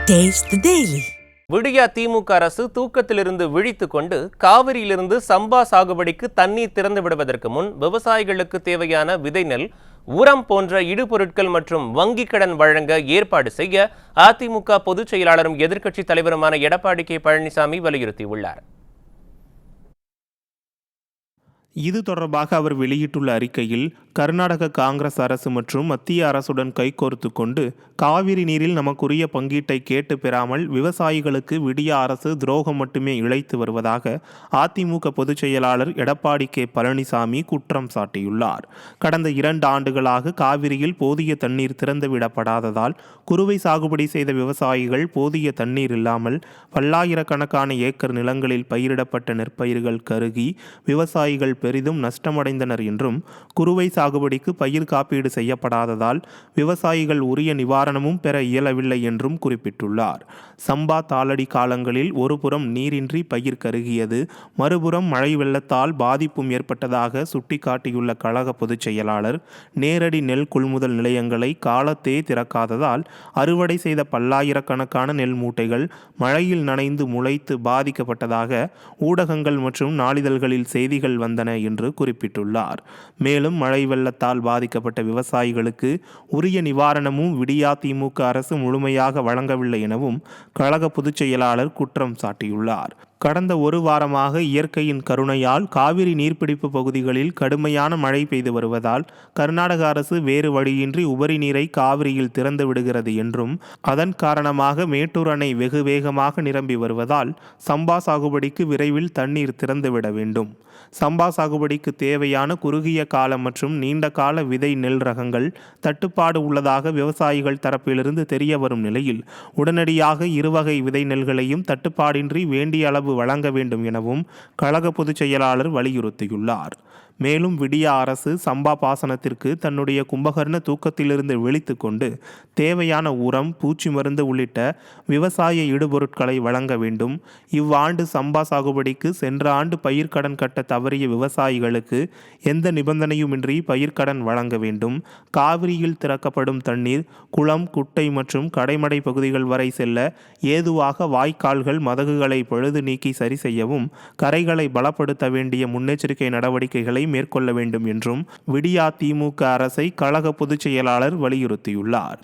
Taste the Daily. விடியா திமுக அரசு தூக்கத்திலிருந்து விழித்துக் கொண்டு காவிரியிலிருந்து சம்பா சாகுபடிக்கு தண்ணீர் திறந்து விடுவதற்கு முன் விவசாயிகளுக்கு தேவையான விதை நெல், உரம் போன்ற இடுபொருட்கள் மற்றும் வங்கிக் கடன் வழங்க ஏற்பாடு செய்ய அதிமுக பொதுச் செயலாளரும் எதிர்க்கட்சித் தலைவருமான எடப்பாடி கே பழனிசாமி வலியுறுத்தியுள்ளார். இது தொடர்பாக அவர் வெளியிட்டுள்ள அறிக்கையில், கர்நாடக காங்கிரஸ் அரசு மற்றும் மத்திய அரசுடன் கைகோர்த்து கொண்டு காவிரி நீரில் நமக்குரிய பங்கீட்டை கேட்டு பெறாமல் விவசாயிகளுக்கு விடிய அரசு துரோகம் மட்டுமே இழைத்து வருவதாக அதிமுக பொதுச் செயலாளர் எடப்பாடி கே பழனிசாமி குற்றம் சாட்டியுள்ளார். கடந்த 2 ஆண்டுகளாக காவிரியில் போதிய தண்ணீர் திறந்துவிடப்படாததால் குறுவை சாகுபடி செய்த விவசாயிகள் போதிய தண்ணீர் இல்லாமல் பல்லாயிரக்கணக்கான ஏக்கர் நிலங்களில் பயிரிடப்பட்ட நெற்பயிர்கள் கருகி விவசாயிகள் பெரிதும் நஷ்டமடைந்தனர் என்றும், குறுவை சாகுபடிக்கு பயிர் காப்பீடு செய்யப்படாததால் விவசாயிகள் உரிய நிவாரணமும் பெற இயலவில்லை என்றும் குறிப்பிட்டுள்ளார். சம்பா தாளடி காலங்களில் ஒருபுறம் நீரின்றி பயிர் கருகியது, மறுபுறம் மழை வெள்ளத்தால் பாதிப்பும் ஏற்பட்டதாக சுட்டிக்காட்டியுள்ள கழக பொதுச் செயலாளர், நேரடி நெல் கொள்முதல் நிலையங்களை காலத்தே திறக்காததால் அறுவடை செய்த பல்லாயிரக்கணக்கான நெல் மூட்டைகள் மழையில் நனைந்து முளைத்து பாதிக்கப்பட்டதாக ஊடகங்கள் மற்றும் நாளிதழ்களில் செய்திகள் வந்தன என்று குறிப்பிட்டுள்ளார். மேலும் மழை வெள்ளத்தால் பாதிக்கப்பட்ட விவசாயிகளுக்கு உரிய நிவாரணமும் விடியா திமுக அரசு முழுமையாக வழங்கவில்லை எனவும் கழக பொதுச் செயலாளர் குற்றம் சாட்டியுள்ளார். கடந்த 1 வாரமாக இயற்கையின் கருணையால் காவிரி நீர்பிடிப்பு பகுதிகளில் கடுமையான மழை பெய்து வருவதால் கர்நாடக அரசு வேறு வழியின்றி உபரி நீரை காவிரியில் திறந்து விடுகிறது என்றும், அதன் காரணமாக மேட்டூர் அணை வெகு வேகமாக நிரம்பி வருவதால் சம்பா சாகுபடிக்கு விரைவில் தண்ணீர் திறந்துவிட வேண்டும். சம்பா சாகுபடிக்கு தேவையான குறுகிய கால மற்றும் நீண்ட கால விதை நெல் ரகங்கள் தட்டுப்பாடு உள்ளதாக விவசாயிகள் தரப்பிலிருந்து தெரிய வரும் நிலையில் உடனடியாக இருவகை விதை நெல்களையும் தட்டுப்பாடின்றி வேண்டிய அளவு வழங்க வேண்டும் எனவும் கழக பொதுச் செயலாளர் வலியுறுத்தியுள்ளார். மேலும் விடியா அரசு சம்பா பாசனத்திற்கு தன்னுடைய கும்பகர்ண தூக்கத்திலிருந்து விழித்து கொண்டு தேவையான உரம், பூச்சி மருந்து உள்ளிட்ட விவசாய இடுபொருட்களை வழங்க வேண்டும். இவ்வாண்டு சம்பா சாகுபடிக்கு சென்ற ஆண்டு பயிர்க்கடன் கட்ட தவறிய விவசாயிகளுக்கு எந்த நிபந்தனையுமின்றி பயிர்க்கடன் வழங்க வேண்டும். காவிரியில் திறக்கப்படும் தண்ணீர் குளம், குட்டை மற்றும் கடைமடை பகுதிகள் வரை செல்ல ஏதுவாக வாய்க்கால்கள், மதகுகளை பழுது நீக்கி சரி செய்யவும், கரைகளை பலப்படுத்த வேண்டிய முன்னெச்சரிக்கை நடவடிக்கைகளை மேற்கொள்ள வேண்டும் என்றும் விடியா திமுக அரசை கழக பொதுச் செயலாளர் வலியுறுத்தியுள்ளார்.